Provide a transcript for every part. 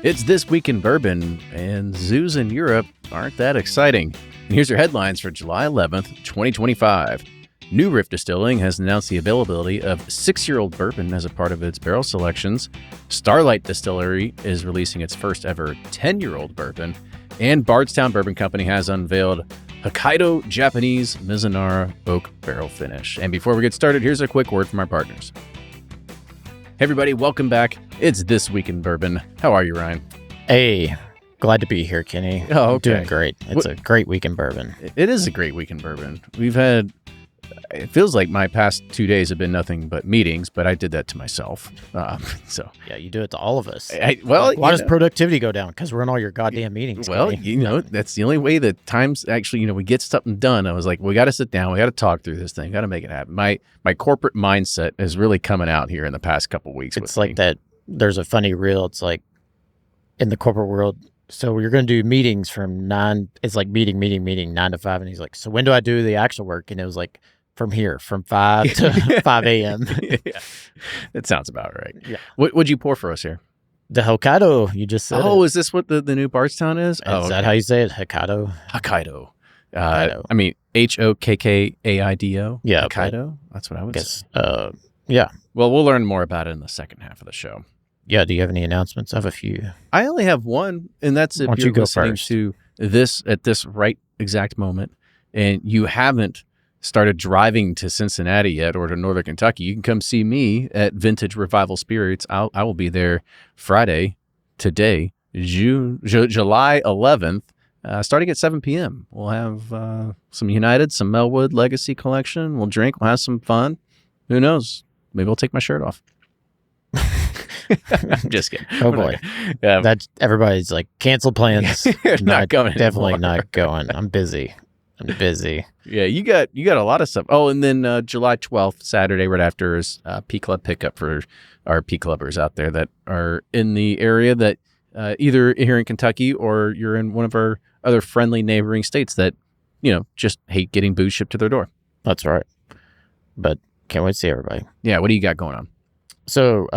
It's This Week in Bourbon, and zoos in Europe aren't that exciting. And here's your headlines for July 11th, 2025. New Riff Distilling has announced the availability of 6-year-old bourbon as a part of its barrel selections. Starlight Distillery is releasing its first ever 10-year-old bourbon. And Bardstown Bourbon Company has unveiled Hokkaido Japanese Mizunara Oak Barrel Finish. And before we get started, here's a quick word from our partners. Hey everybody, welcome back. It's This Week in Bourbon. How are you, Ryan? Hey, glad to be here, Kenny. Oh, okay. Doing great. It's a great week in bourbon. It is a great week in bourbon. It feels like my past 2 days have been nothing but meetings, but I did that to myself. Yeah, you do it to all of us. Why does productivity go down? Because we're in all your goddamn meetings. Well, Kenny. that's the only way that times actually, we get something done. I was like, we got to sit down. We got to talk through this thing. Got to make it happen. My corporate mindset is really coming out here in the past couple of weeks. It's like that. There's a funny reel. It's like in the corporate world. So you're going to do meetings from 9. It's like meeting, 9 to 5. And he's like, so when do I do the actual work? And it was like, from 5 to 5 a.m. Yeah, that sounds about right. Yeah. What'd you pour for us here? The Hokkaido, you just said. Oh, is this what the new Bardstown is? Is that how you say it? Hokkaido? Hokkaido. Hokkaido. I mean, Hokkaido. Yeah. Hokkaido. That's what I would say. Yeah. Well, we'll learn more about it in the second half of the show. Yeah. Do you have any announcements? I have a few. I only have one, and that's if you're listening to this at this right exact moment, and you haven't started driving to Cincinnati yet or to Northern Kentucky, you can come see me at Vintage Revival Spirits. I will be there Friday, today, July 11th, starting at 7 p.m. We'll have some United, some Melwood Legacy Collection. We'll drink. We'll have some fun. Who knows? Maybe I'll take my shirt off. I'm just kidding. Oh boy, that's everybody's like cancel plans. not going. Definitely anymore. Not going. I'm busy. Yeah, you got a lot of stuff. Oh, and then July 12th, Saturday, right after is P Club pickup for our P Clubbers out there that are in the area that either here in Kentucky or you're in one of our other friendly neighboring states that just hate getting booze shipped to their door. That's right. But can't wait to see everybody. Yeah, what do you got going on? So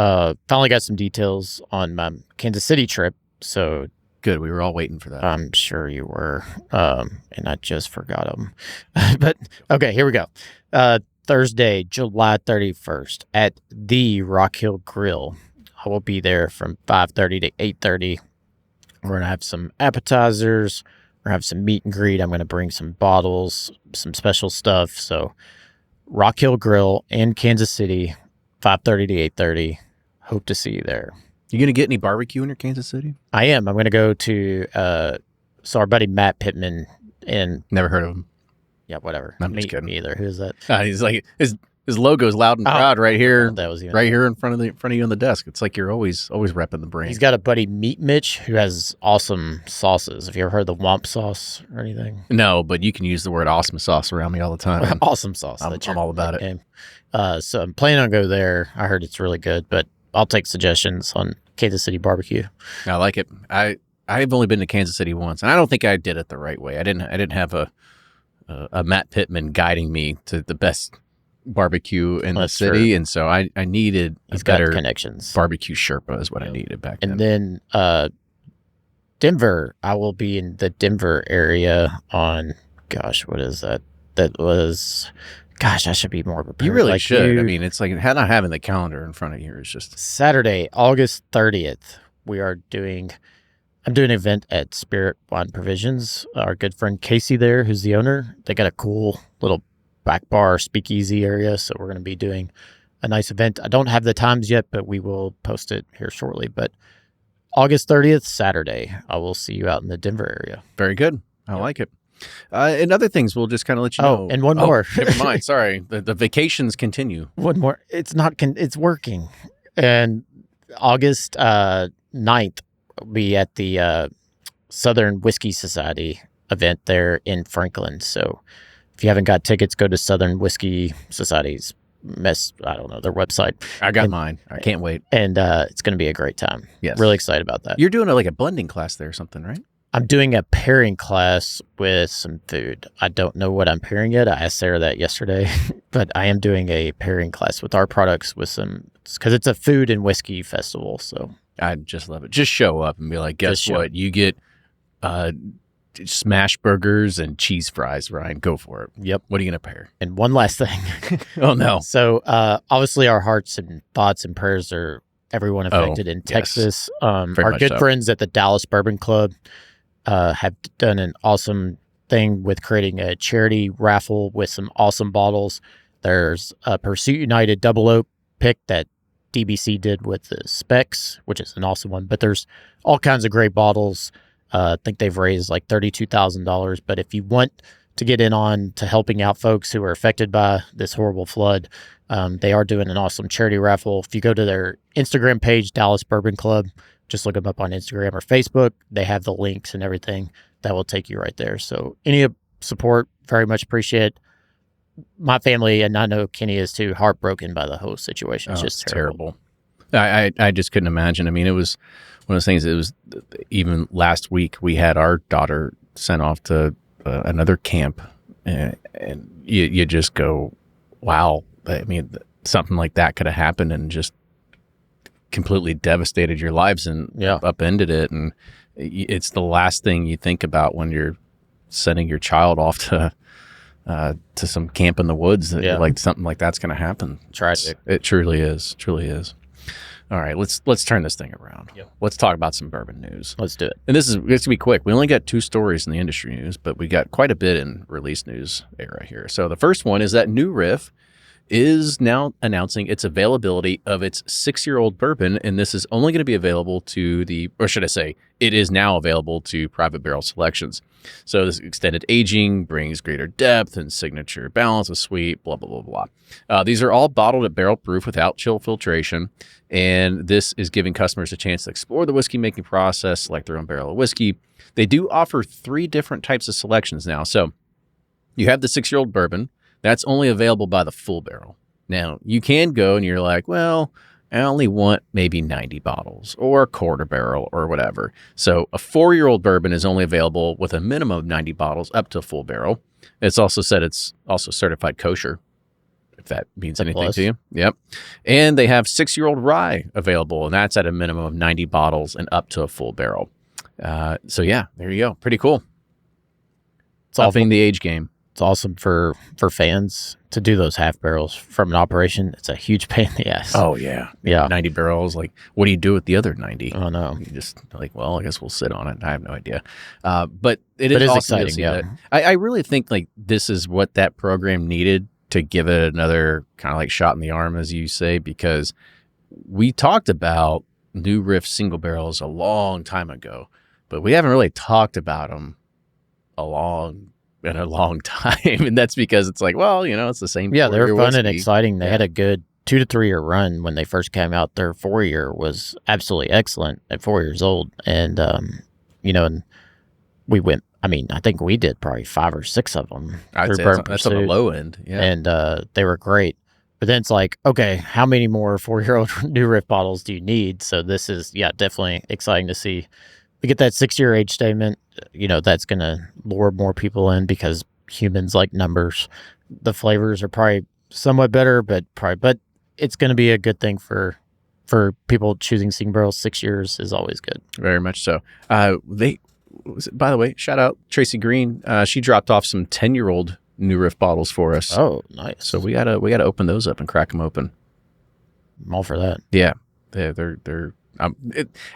finally got some details on my Kansas City trip. So good. We were all waiting for that. I'm sure you were. And I just forgot them. But okay, here we go. Thursday, July 31st at the Rock Hill Grill. I will be there from 5:30 to 8:30. We're going to have some appetizers. We're going to have some meet and greet. I'm going to bring some bottles, some special stuff. So Rock Hill Grill in Kansas City, 5:30 to 8:30. Hope to see you there. You going to get any barbecue in your Kansas City? I am. I'm going to go to our buddy Matt Pittman. And never heard of him. Yeah, whatever. I'm just kidding. Me either. Who's that? He's like his logo's loud and proud right here. That was right here in front of you on the desk. It's like you're always repping the brand. He's got a buddy Meat Mitch who has awesome sauces. Have you ever heard the Womp sauce or anything? No, but you can use the word awesome sauce around me all the time. Awesome sauce. I'm all about it. So I'm planning on go there. I heard it's really good, but I'll take suggestions on Kansas City barbecue. I like it. I've only been to Kansas City once, and I don't think I did it the right way. I didn't have a Matt Pittman guiding me to the best barbecue in the city, and so I needed He's a better got connections. Barbecue Sherpa is what I needed back then. And then Denver, I will be in the Denver area on, what is that? That was... Gosh, I should be more prepared. You really should. I mean, it's like not having the calendar in front of you is just... Saturday, August 30th, I'm doing an event at Spirit Wine Provisions. Our good friend Casey there, who's the owner, they got a cool little back bar speakeasy area, so we're going to be doing a nice event. I don't have the times yet, but we will post it here shortly. But August 30th, Saturday, I will see you out in the Denver area. Very good. I like it. And other things, we'll just kind of let you know. Oh, and one more. Never mind. Sorry. The vacations continue. One more. It's not. It's working. And August 9th, will be at the Southern Whiskey Society event there in Franklin. So if you haven't got tickets, go to Southern Whiskey Society's their website. I got mine. I can't wait. And it's going to be a great time. Yes. Really excited about that. You're doing like a blending class there or something, right? I'm doing a pairing class with some food. I don't know what I'm pairing yet. I asked Sarah that yesterday, but I am doing a pairing class with our products with some, because it's a food and whiskey festival. So I just love it. Just show up and be like, guess Just what? You get smash burgers and cheese fries, Ryan. Go for it. Yep. What are you going to pair? And one last thing. Oh, no. So obviously our hearts and thoughts and prayers are everyone affected in Texas. Our good friends at the Dallas Bourbon Club have done an awesome thing with creating a charity raffle with some awesome bottles. There's a Pursuit United Double Oak pick that DBC did with the Specs, which is an awesome one. But there's all kinds of great bottles. I think they've raised like $32,000. But if you want to get in on to helping out folks who are affected by this horrible flood, they are doing an awesome charity raffle. If you go to their Instagram page, Dallas Bourbon Club, just look them up on Instagram or Facebook. They have the links and everything that will take you right there. So any support, very much appreciate. My family, and I know Kenny is too, heartbroken by the whole situation. It's just terrible. I just couldn't imagine. I mean, it was one of those things. It was even last week we had our daughter sent off to another camp, and you just go, wow. I mean, something like that could have happened and just completely devastated your lives and upended it. And it's the last thing you think about when you're sending your child off to some camp in the woods. That like something like that's going to happen. Tragic. It truly is. Truly is. All right, let's turn this thing around. Yep. Let's talk about some bourbon news. Let's do it. And it's going to be quick. We only got 2 stories in the industry news, but we got quite a bit in release news era here. So the first one is that New Riff is now announcing its availability of its 6-year-old bourbon, and this is only going to be available to it is now available to private barrel selections. So this extended aging brings greater depth and signature balance of sweet, blah, blah, blah, blah. These are all bottled at barrel proof without chill filtration, and this is giving customers a chance to explore the whiskey making process, select their own barrel of whiskey. They do offer 3 different types of selections now. So you have the 6-year-old bourbon. That's only available by the full barrel. Now, you can go and you're like, well, I only want maybe 90 bottles or a quarter barrel or whatever. So a 4-year-old bourbon is only available with a minimum of 90 bottles up to a full barrel. It's also said it's also certified kosher, if that means anything to you. Yep. And they have 6-year-old rye available, and that's at a minimum of 90 bottles and up to a full barrel. So yeah, there you go. Pretty cool. It's upping the age game. It's awesome for fans to do those half barrels from an operation. It's a huge pain in the ass. Oh, yeah. Yeah. 90 barrels. Like, what do you do with the other 90? Oh, no. You just like, well, I guess we'll sit on it. I have no idea. But it is awesome exciting. Yeah. I really think like this is what that program needed to give it another kind of like shot in the arm, as you say, because we talked about New Riff single barrels a long time ago, but we haven't really talked about them in a long time, and that's because it's like, well, it's the same. Yeah, they were fun and exciting. They had a good 2 to 3 year run when they first came out. Their 4-year was absolutely excellent at 4 years old, and and we went. I mean, I think we did probably 5 or 6 of them. I'd say that's on the low end, yeah. And they were great. But then it's like, okay, how many more 4-year-old New Riff bottles do you need? So this is definitely exciting to see. We get that 6-year age statement. That's going to lure more people in because humans like numbers. The flavors are probably somewhat better, but it's going to be a good thing for people choosing single barrels. 6 years is always good. Very much so. By the way, shout out Tracy Green. She dropped off some 10-year-old New Riff bottles for us. Oh, nice. So we gotta open those up and crack them open. I'm all for that. Yeah, they're.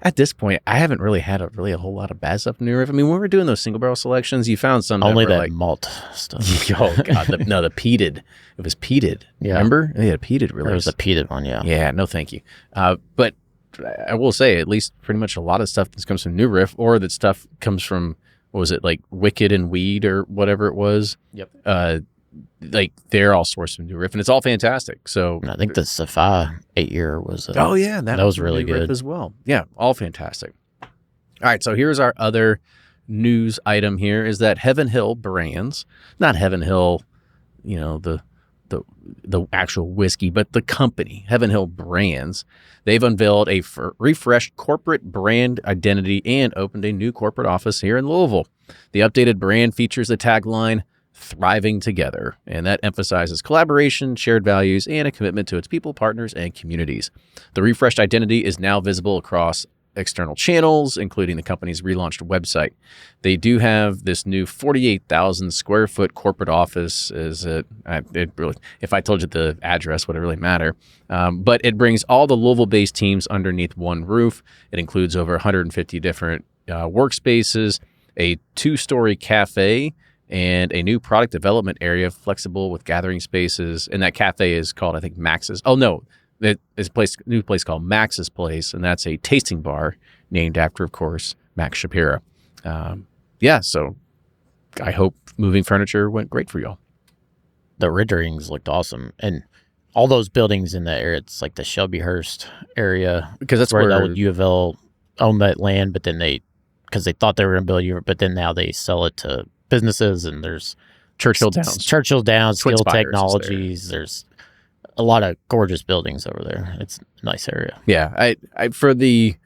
At this point, I haven't really had a whole lot of bad stuff in New Riff. I mean, when we were doing those single barrel selections, you found some only that like malt stuff. Oh God, the peated. It was peated. Yeah, remember? They had a peated release. There was a peated one. Yeah. Yeah. No, thank you. But I will say, at least pretty much a lot of stuff that comes from New Riff, or that stuff comes from what was it, like Wicked and Weed or whatever it was. Yep. Like they're all sourced from New Riff, and it's all fantastic. So and I think the Safa 8-year was. That was really good as well. Yeah, all fantastic. All right, so here's our other news item. Here is that Heaven Hill Brands, not Heaven Hill, the actual whiskey, but the company Heaven Hill Brands. They've unveiled a refreshed corporate brand identity and opened a new corporate office here in Louisville. The updated brand features the tagline, "Thriving Together," and that emphasizes collaboration, shared values, and a commitment to its people, partners, and communities. The refreshed identity is now visible across external channels, including the company's relaunched website. They do have this new 48,000 square foot corporate office. It really, if I told you the address, would it really matter? But it brings all the Louisville-based teams underneath one roof. It includes over 150 different workspaces, a 2-story cafe, and a new product development area flexible with gathering spaces. And that cafe is called, I think, Max's. Oh, no. There's a new place called Max's Place, and that's a tasting bar named after, of course, Max Shapiro. So I hope moving furniture went great for y'all. The renderings looked awesome. And all those buildings in that area, it's like the Shelbyhurst area. Because that's where where the old U of L owned that land, but then because they thought they were going to build U, but then now they sell it to businesses, and there's Churchill Downs, Steel Technologies. There's a lot of gorgeous buildings over there. It's a nice area. Yeah, I for the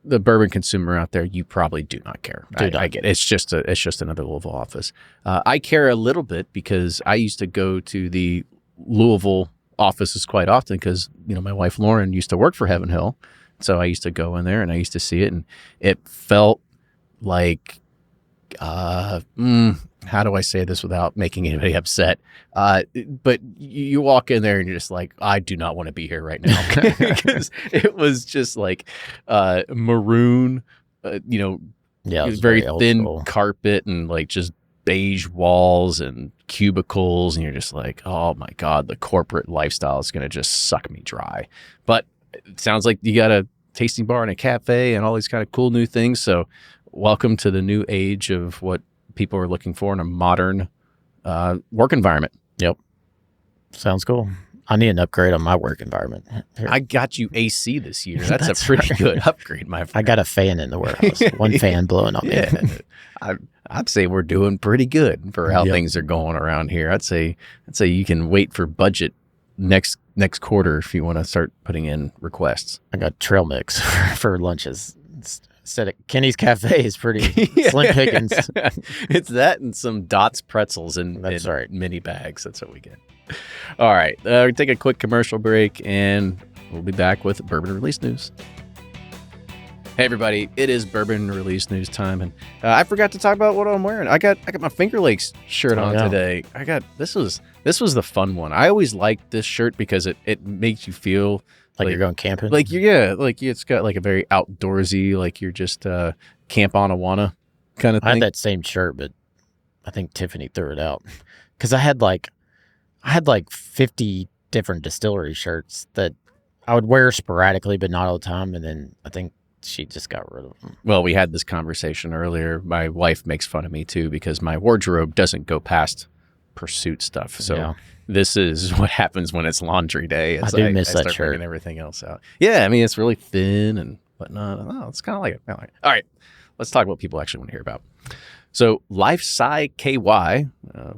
bourbon consumer out there, you probably do not care. I get it. It's just another Louisville office. I care a little bit because I used to go to the Louisville offices quite often because my wife Lauren used to work for Heaven Hill, so I used to go in there and I used to see it, and it felt like how do I say this without making anybody upset? But you walk in there and you're just like, I do not want to be here right now because it was just like maroon, it was very thin school carpet and like just beige walls and cubicles, and you're just like, oh my God, the corporate lifestyle is going to just suck me dry. But it sounds like you got a tasting bar and a cafe and all these kind of cool new things. So welcome to the new age of what people are looking for in a modern work environment. Yep. Sounds cool. I need an upgrade on my work environment. Here. I got you AC this year. That's a pretty good upgrade, my friend. I got a fan in the warehouse. One fan blowing on me. I'd say we're doing pretty good for how things are going around here. I'd say you can wait for budget next quarter if you want to start putting in requests. I got trail mix for lunches. Instead of Kenny's Cafe is pretty slim pickings. It's that and some Dots pretzels in mini bags. That's what we get. All right. We'll take a quick commercial break, and we'll be back with Bourbon Release News. Hey, everybody. It is Bourbon Release News time, and I forgot to talk about what I'm wearing. I got my Finger Lakes shirt on today. This was the fun one. I always liked this shirt because it makes you feel like you're going camping? It's got like a very outdoorsy, like you're just camp on Awana kind of thing. I had that same shirt, but I think Tiffany threw it out because I had like 50 different Distillery shirts that I would wear sporadically, but not all the time. And then I think she just got rid of them. Well, we had this conversation earlier. My wife makes fun of me too because my wardrobe doesn't go past Pursuit stuff. So this is what happens when it's laundry day. I do miss that shirt. Bringing everything else out. Yeah, I mean, it's really thin and whatnot. Oh, it's kind of like it. All right, let's talk about what people actually want to hear about. So Life Sci KY,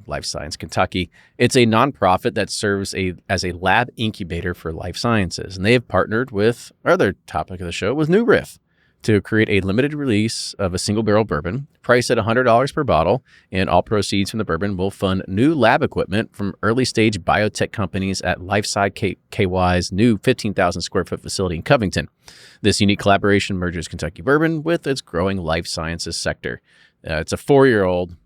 Life Science Kentucky, it's a nonprofit that serves as a lab incubator for life sciences. And they have partnered with our other topic of the show, with New Riff, to create a limited release of a single barrel bourbon priced at $100 per bottle, and all proceeds from the bourbon will fund new lab equipment from early stage biotech companies at LifeSci KY's new 15,000 square foot facility in Covington. This unique collaboration merges Kentucky bourbon with its growing life sciences sector. It's a 4-year-old.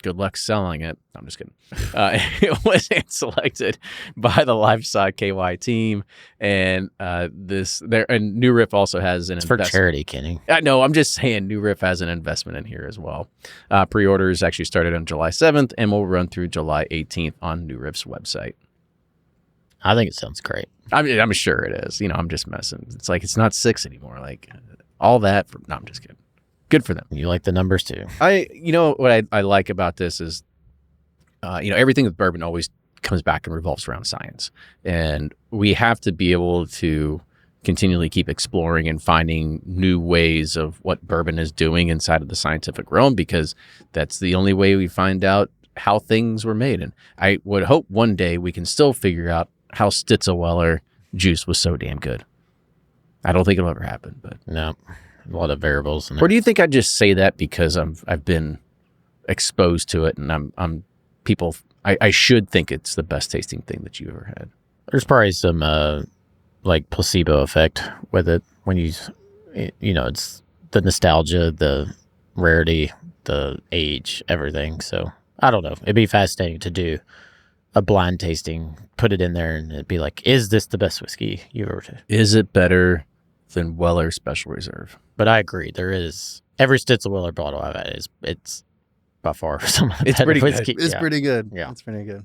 Good luck selling it. I'm just kidding. It was selected by the LifeSci KY team, and New Riff also has an investment. For charity, Kenny. I know. I'm just saying New Riff has an investment in here as well. Pre-orders actually started on July 7th and will run through July 18th on New Riff's website. I think it sounds great. I mean, I'm sure it is. I'm just messing. It's like it's not 6 anymore. Like all that. No, I'm just kidding. Good for them. You like the numbers too. What I like about this is, everything with bourbon always comes back and revolves around science. And we have to be able to continually keep exploring and finding new ways of what bourbon is doing inside of the scientific realm, because that's the only way we find out how things were made. And I would hope one day we can still figure out how Stitzelweller juice was so damn good. I don't think it'll ever happen, but no. A lot of variables in there. Or do you think I just say that because I've been exposed to it and I should think it's the best tasting thing that you ever had? There's probably some like placebo effect with it when you it's the nostalgia, the rarity, the age, everything. So I don't know. It'd be fascinating to do a blind tasting, put it in there, and it'd be like, is this the best whiskey you've ever tasted? Is it better than Weller Special Reserve? But I agree. There is every Stitzel Weller bottle I've had it's by far some of the better whiskey. It's pretty good. Yeah. It's pretty good.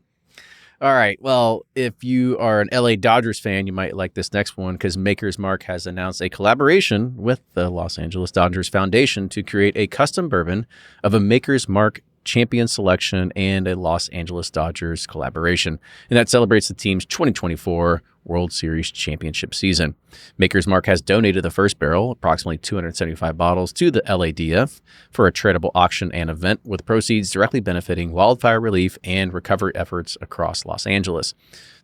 All right. Well, if you are an LA Dodgers fan, you might like this next one because Maker's Mark has announced a collaboration with the Los Angeles Dodgers Foundation to create a custom bourbon of a Maker's Mark champion selection and a Los Angeles Dodgers collaboration. And that celebrates the team's 2024 World Series championship season. Maker's Mark has donated the first barrel, approximately 275 bottles, to the LADF for a charitable auction and event, with proceeds directly benefiting wildfire relief and recovery efforts across Los Angeles.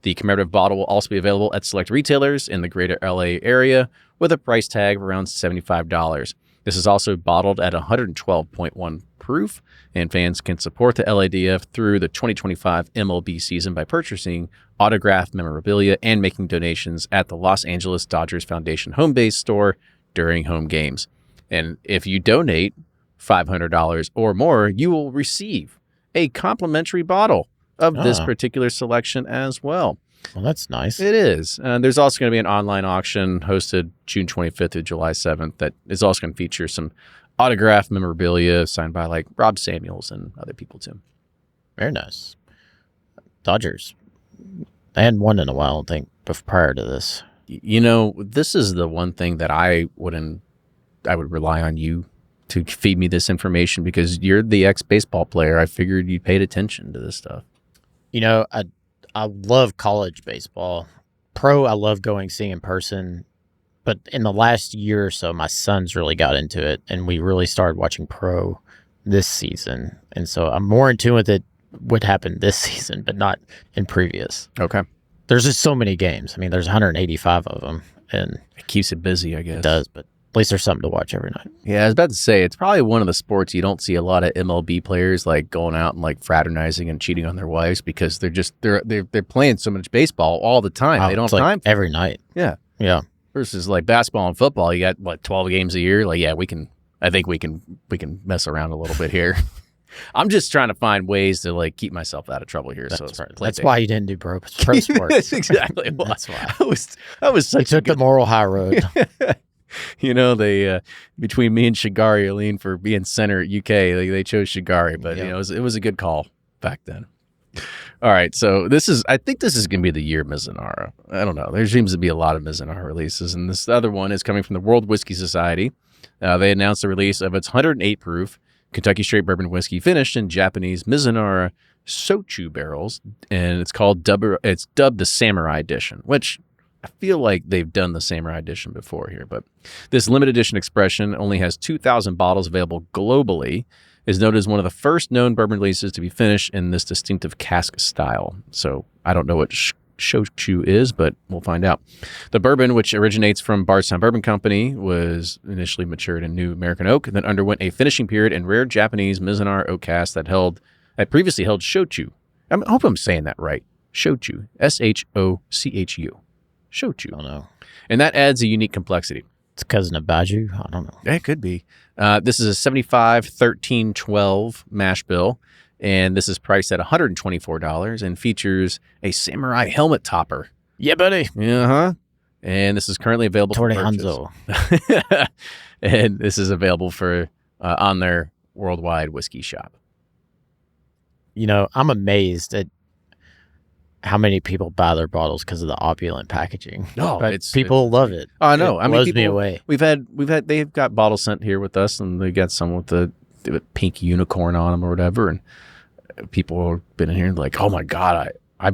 The commemorative bottle will also be available at select retailers in the greater LA area with a price tag of around $75. This is also bottled at 112.1 proof, and fans can support the LADF through the 2025 MLB season by purchasing autographed memorabilia and making donations at the Los Angeles Dodgers Foundation home base store during home games. And if you donate $500 or more, you will receive a complimentary bottle of this particular selection as well. Well, that's nice. It is. There's also going to be an online auction hosted June 25th through July 7th that is also going to feature some autographed memorabilia signed by like Rob Samuels and other people too. Very nice. Dodgers. I hadn't won in a while, I think, prior to this. This is the one thing that I would rely on you to feed me this information because you're the ex-baseball player. I figured you paid attention to this stuff. I love college baseball. Pro, I love seeing in person. But in the last year or so, my sons really got into it, and we really started watching pro this season. And so I'm more in tune with it, what happened this season, but not in previous. Okay. There's just so many games. I mean, there's 185 of them, and it keeps it busy, I guess. It does, but at least there's something to watch every night. Yeah, I was about to say, it's probably one of the sports you don't see a lot of MLB players like going out and like fraternizing and cheating on their wives because they're playing so much baseball all the time. They don't have time every night. Yeah. Yeah. Versus like basketball and football, you got 12 games a year. Like, yeah, I think we can mess around a little bit here. I'm just trying to find ways to like keep myself out of trouble here. That's right. That's why you didn't do pro sports. That's exactly why. That's why. I was such took the moral high road. They between me and Shigari Aline for being center at UK, they chose Shigari, but it was a good call back then. All right, so I think this is going to be the year Mizunara. I don't know. There seems to be a lot of Mizunara releases, and this other one is coming from the World Whiskey Society. They announced the release of its 108 proof Kentucky Straight Bourbon Whiskey finished in Japanese Mizunara Shochu barrels, and it's dubbed the Samurai Edition, which I feel like they've done the Samurai Edition before here, but this limited edition expression only has 2,000 bottles available globally, is noted as one of the first known bourbon releases to be finished in this distinctive cask style. So I don't know what Shochu is, but we'll find out. The bourbon, which originates from Bardstown Bourbon Company, was initially matured in new American oak, then underwent a finishing period in rare Japanese Mizunara oak casks that previously held Shochu. I hope I'm saying that right. Shochu. Shochu. Shochu. I don't know. And that adds a unique complexity. It's cousin of Baju. I don't know. It could be. This is a 75, 13, 12 mash bill, and this is priced at $124 and features a samurai helmet topper. Yeah, buddy. Uh-huh. And this is currently available for purchase. Hanzo. And this is available for on their worldwide whiskey shop. I'm amazed at how many people buy their bottles because of the opulent packaging. No, people love it. Oh, I know. It blows me away. They've got bottles sent here with us, and they got some with the pink unicorn on them or whatever. And people have been in here like, oh my God, I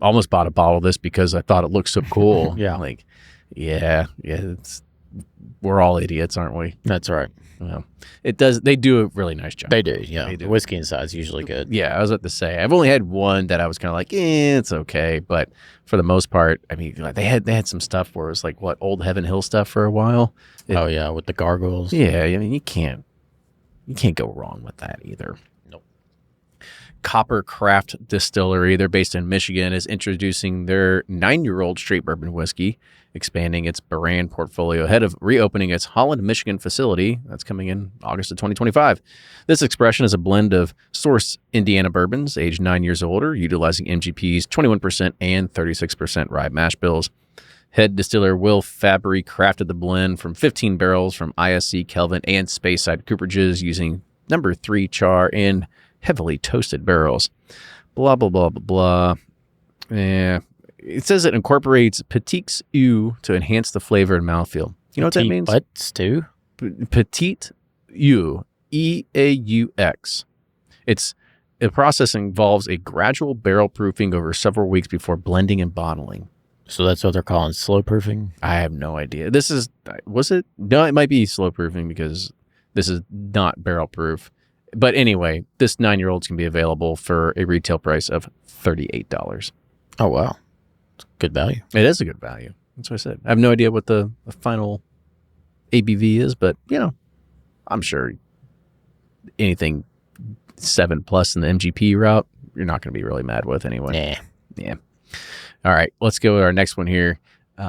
almost bought a bottle of this because I thought it looked so cool. Yeah. Like, yeah. We're all idiots, aren't we? That's right. Well, they do a really nice job. They do, yeah. They do. The whiskey inside is usually good. Yeah, I was about to say. I've only had one that I was kind of like, it's okay. But for the most part, I mean, they had some stuff where it was like, Old Heaven Hill stuff for a while. With the gargoyles. Yeah, I mean, you can't go wrong with that either. Nope. Copper Craft Distillery, they're based in Michigan, is introducing their 9-year-old straight bourbon whiskey, expanding its brand portfolio ahead of reopening its Holland, Michigan facility. That's coming in August of 2025. This expression is a blend of source Indiana bourbons, aged 9 years or older, utilizing MGP's 21% and 36% rye mash bills. Head distiller Will Fabry crafted the blend from 15 barrels from ISC, Kelvin, and Speyside cooperages using number 3 char and heavily toasted barrels. Blah, blah, blah, blah, blah. Yeah. It says it incorporates Petit's Eau to enhance the flavor and mouthfeel. You know what that means? What? Stew? Petite Eau. E-A-U-X. The process involves a gradual barrel proofing over several weeks before blending and bottling. So that's what they're calling slow proofing? I have no idea. Was it? No, it might be slow proofing because this is not barrel proof. But anyway, this 9-year-old's can be available for a retail price of $38. Oh, wow. It's good value. It is a good value. That's what I said. I have no idea what the final ABV is, but, I'm sure anything 7+ in the MGP route, you're not going to be really mad with anyway. Yeah. All right, let's go to our next one here.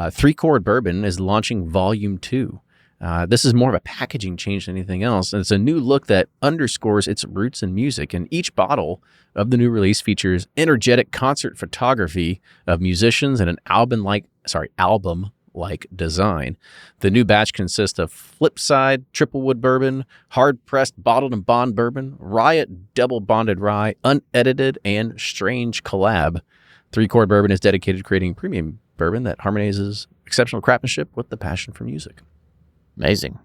3 Chord Bourbon is launching Volume 2. This is more of a packaging change than anything else, and it's a new look that underscores its roots in music. And each bottle of the new release features energetic concert photography of musicians and an album-like design. The new batch consists of Flipside Triple Wood Bourbon, hard-pressed bottled and bond bourbon, Riot Double Bonded Rye, unedited, and Strange Collab. 3 Chord Bourbon is dedicated to creating premium bourbon that harmonizes exceptional craftsmanship with the passion for music. Amazing.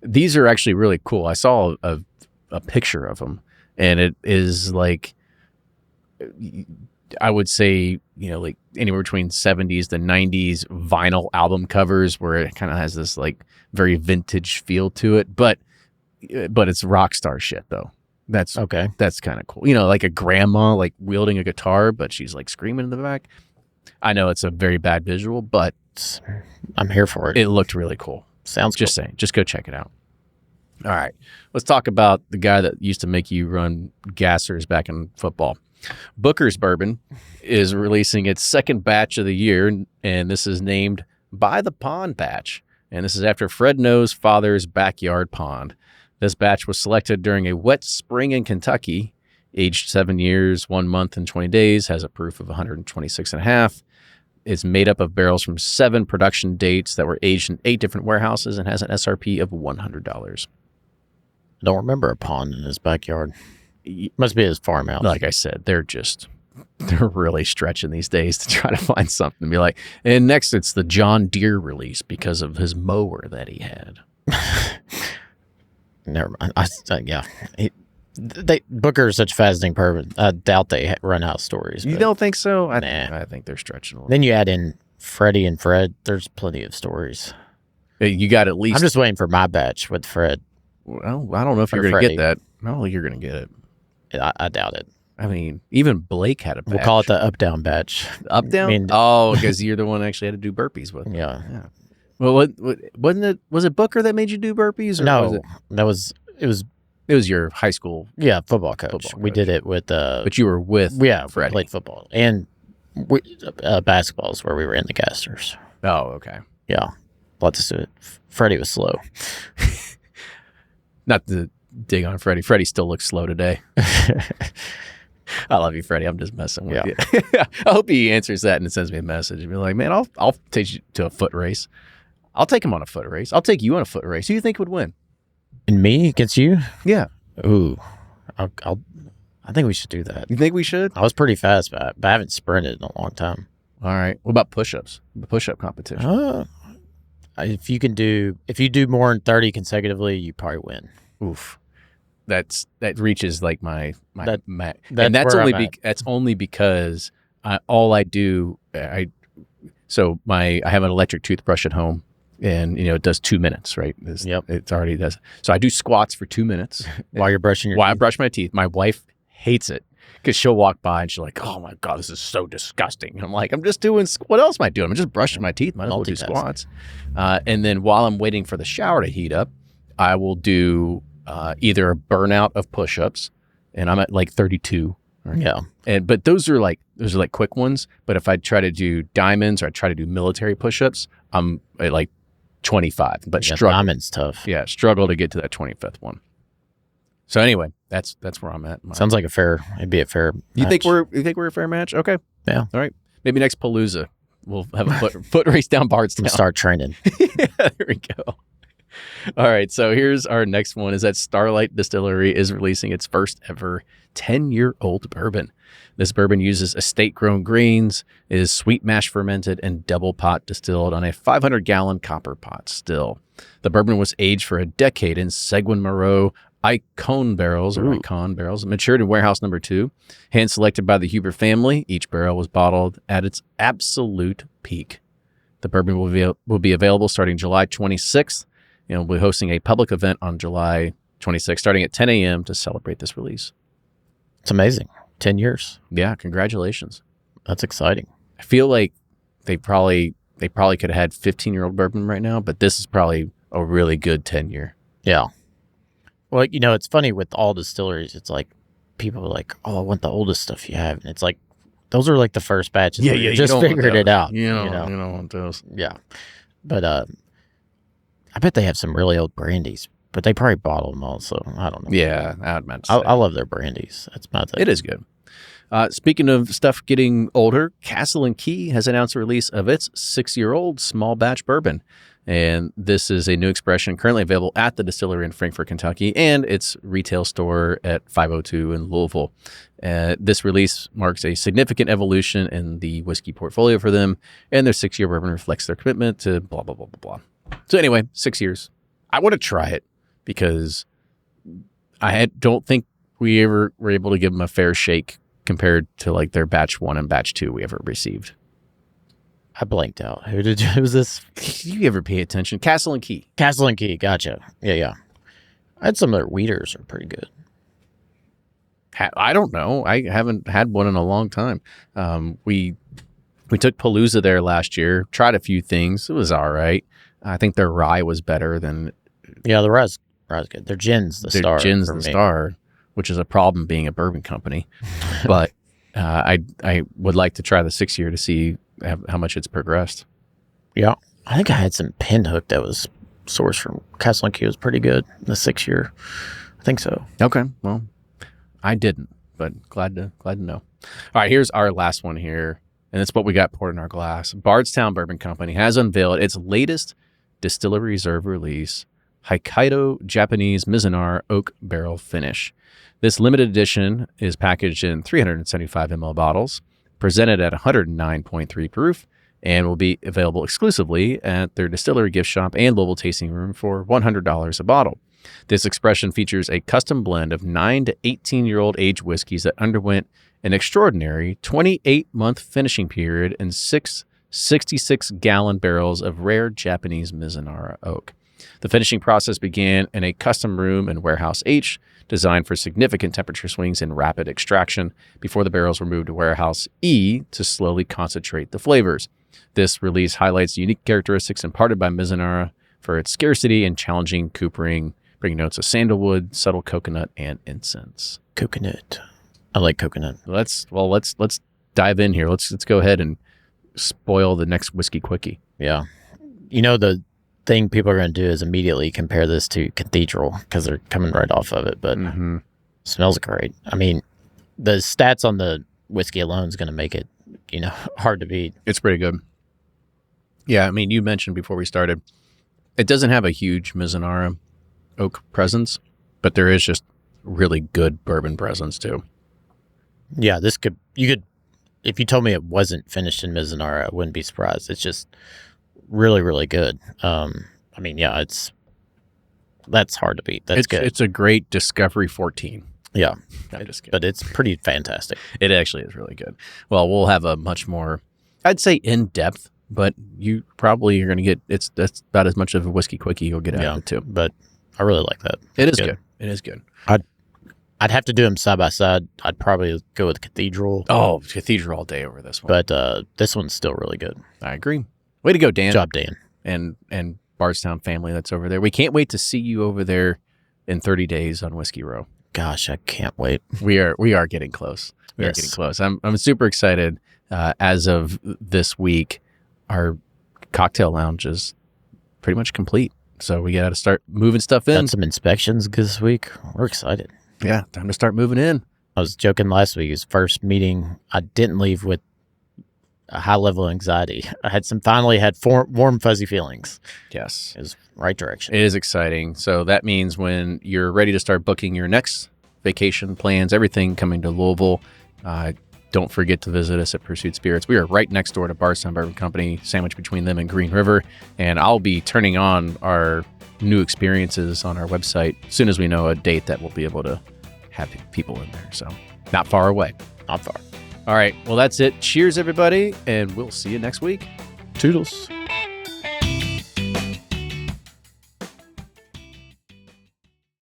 These are actually really cool. I saw a picture of them, and it is like, I would say, like anywhere between 70s to 90s vinyl album covers where it kind of has this like very vintage feel to it, but it's rock star shit though. That's okay. That's kind of cool. Like a grandma like wielding a guitar, but she's like screaming in the back. I know it's a very bad visual, but I'm here for it. It looked really cool. Sounds just cool. saying. Just go check it out. All right. Let's talk about the guy that used to make you run gassers back in football. Booker's Bourbon is releasing its second batch of the year, and this is named By the Pond Batch. And this is after Fred No's father's backyard pond. This batch was selected during a wet spring in Kentucky, aged 7 years, 1 month, and 20 days, has a proof of 126.5. It's made up of barrels from 7 production dates that were aged in 8 different warehouses and has an SRP of $100. I don't remember a pond in his backyard. Must be his farmhouse. Like I said, they're really stretching these days to try to find something to be like. And next, it's the John Deere release because of his mower that he had. Never mind. Booker is such a fascinating bourbon. I doubt they run out of stories. You don't think so? Nah. I think they're stretching a little. Then you add in Freddie and Fred. There's plenty of stories. You got at least. I'm just waiting for my batch with Fred. Well, I don't know if you're going to get that. I don't think you're going to get it. I doubt it. I mean, even Blake had a batch. We'll call it the up-down batch. Up-down? Because you're the one that actually had to do burpees with. Yeah. Well, was it Booker that made you do burpees? Or no, it was your high school. Yeah, football coach. We did it with. But you were with. Yeah, Freddie. Played football and basketball is where we were in the casters. Oh, okay. Yeah, let's do it. Freddie was slow. Not to dig on Freddie. Freddie still looks slow today. I love you, Freddie. I'm just messing with you. I hope he answers that and sends me a message. Be like, man, I'll take you to a foot race. I'll take him on a foot race. I'll take you on a foot race. Who do you think would win? And me against you? Yeah. Ooh, I think we should do that. You think we should? I was pretty fast, but I haven't sprinted in a long time. All right. What about push-ups? The push-up competition. If you do more than 30 consecutively, you probably win. Oof. That reaches like my and that's only because all I do I have an electric toothbrush at home, and it does 2 minutes, right? It already does. So I do squats for 2 minutes while you're brushing your teeth. I brush my teeth. My wife hates it because she'll walk by and she's like, "Oh my god, this is so disgusting." And I'm like, "I'm just doing. What else am I doing? I'm just brushing my teeth. Might as well do squats." And then while I'm waiting for the shower to heat up, I will do either a burnout of push-ups and I'm at like 32. Right? Yeah. But those are like quick ones. But if I try to do diamonds or I try to do military push-ups, I'm at like 25. But struggle. Diamond's tough. Yeah, struggle to get to that 25th one. So anyway, that's where I'm at. Sounds like it'd be a fair You match. think we're a fair match? Okay. Yeah. All right. Maybe next Palooza, we'll have a foot race down Bardstown. Start training. Yeah, there we go. All right, so here's our next one is that Starlight Distillery is releasing its first ever 10-year-old bourbon. This bourbon uses estate-grown grains, is sweet mash fermented, and double pot distilled on a 500-gallon copper pot still. The bourbon was aged for a decade in Seguin Moreau Icon barrels, matured in warehouse number 2, hand-selected by the Huber family. Each barrel was bottled at its absolute peak. The bourbon will be available starting July 26th. We'll be hosting a public event on July 26th, starting at 10 a.m. to celebrate this release. It's amazing. 10 years. Yeah, congratulations. That's exciting. I feel like they probably could have had 15-year-old bourbon right now, but this is probably a really good 10-year. Yeah. Well, it's funny with all distilleries. It's like people are like, "Oh, I want the oldest stuff you have," and it's like those are like the first batches. Yeah, you just figured it out. You don't want those. Yeah, but I bet they have some really old brandies, but they probably bottle them all. So I don't know. Yeah, I'd imagine. I love their brandies. That's my thing. It is good. Speaking of stuff getting older, Castle & Key has announced the release of its 6-year-old small batch bourbon. And this is a new expression currently available at the distillery in Frankfort, Kentucky, and its retail store at 502 in Louisville. This release marks a significant evolution in the whiskey portfolio for them, and their 6-year bourbon reflects their commitment to blah, blah, blah, blah, blah. So anyway, 6 years. I want to try it because don't think we ever were able to give them a fair shake compared to like their batch 1 and batch 2 we ever received. I blanked out. Who was this? Did you ever pay attention? Castle & Key. Castle & Key. Gotcha. Yeah. I had some of their weeders are pretty good. I don't know. I haven't had one in a long time. We took Palooza there last year, tried a few things. It was all right. I think their rye was better than... Yeah, the rye's good. Their gin's the star. Gin's the star, which is a problem being a bourbon company. But I would like to try the 6-year to see how much it's progressed. Yeah. I think I had some Pinhook that was sourced from Castle & Key. Was pretty good. The 6-year. I think so. Okay. Well, I didn't, but glad to know. All right, here's our last one here, and it's what we got poured in our glass. Bardstown Bourbon Company has unveiled its latest Distillery Reserve release, Hokkaido Japanese Mizunara Oak Barrel Finish. This limited edition is packaged in 375 ml bottles, presented at 109.3 proof, and will be available exclusively at their distillery gift shop and Louisville tasting room for $100 a bottle. This expression features a custom blend of 9 to 18-year-old aged whiskeys that underwent an extraordinary 28-month finishing period in 6 66-gallon barrels of rare Japanese Mizunara oak. The finishing process began in a custom room in Warehouse H, designed for significant temperature swings and rapid extraction, before the barrels were moved to Warehouse E to slowly concentrate the flavors. This release highlights the unique characteristics imparted by Mizunara for its scarcity and challenging coopering, bringing notes of sandalwood, subtle coconut, and incense. Coconut. I like coconut. Let's dive in here. Let's go ahead and spoil the next whiskey quickie. Yeah. The thing people are going to do is immediately compare this to Cathedral because they're coming right off of it, but smells great. I mean, the stats on the whiskey alone is going to make it, hard to beat. It's pretty good. Yeah, I mean, you mentioned before we started, it doesn't have a huge Mizunara oak presence, but there is just really good bourbon presence too. Yeah, you could, if you told me it wasn't finished in Mizunara, I wouldn't be surprised. It's just really, really good. I mean, yeah, that's hard to beat. That's good. It's a great Discovery 14. Yeah, But it's pretty fantastic. It actually is really good. Well, we'll have a much more, I'd say, in-depth, but you probably are going to get, that's about as much of a whiskey quickie you'll get out of it too. But I really like that. It is good. It is good. I'd have to do them side by side. I'd probably go with Cathedral. Oh, Cathedral all day over this one. But this one's still really good. I agree. Way to go, Dan. Good job, Dan. And Bardstown family that's over there. We can't wait to see you over there in 30 days on Whiskey Row. Gosh, I can't wait. We are getting close. We are getting close. I'm super excited. As of this week, our cocktail lounge is pretty much complete. So we got to start moving stuff in. Got some inspections this week. We're excited. Yeah, time to start moving in. I was joking last week. His first meeting, I didn't leave with a high level of anxiety. I finally had warm, fuzzy feelings. Yes. It was right direction. It is exciting. So that means when you're ready to start booking your next vacation plans, everything coming to Louisville, don't forget to visit us at Pursuit Spirits. We are right next door to Bardstown Bourbon Company, sandwiched between them and Green River. And I'll be turning on our new experiences on our website as soon as we know a date that we'll be able to have people in there. So not far away. Not far. All right. Well, that's it. Cheers, everybody. And we'll see you next week. Toodles.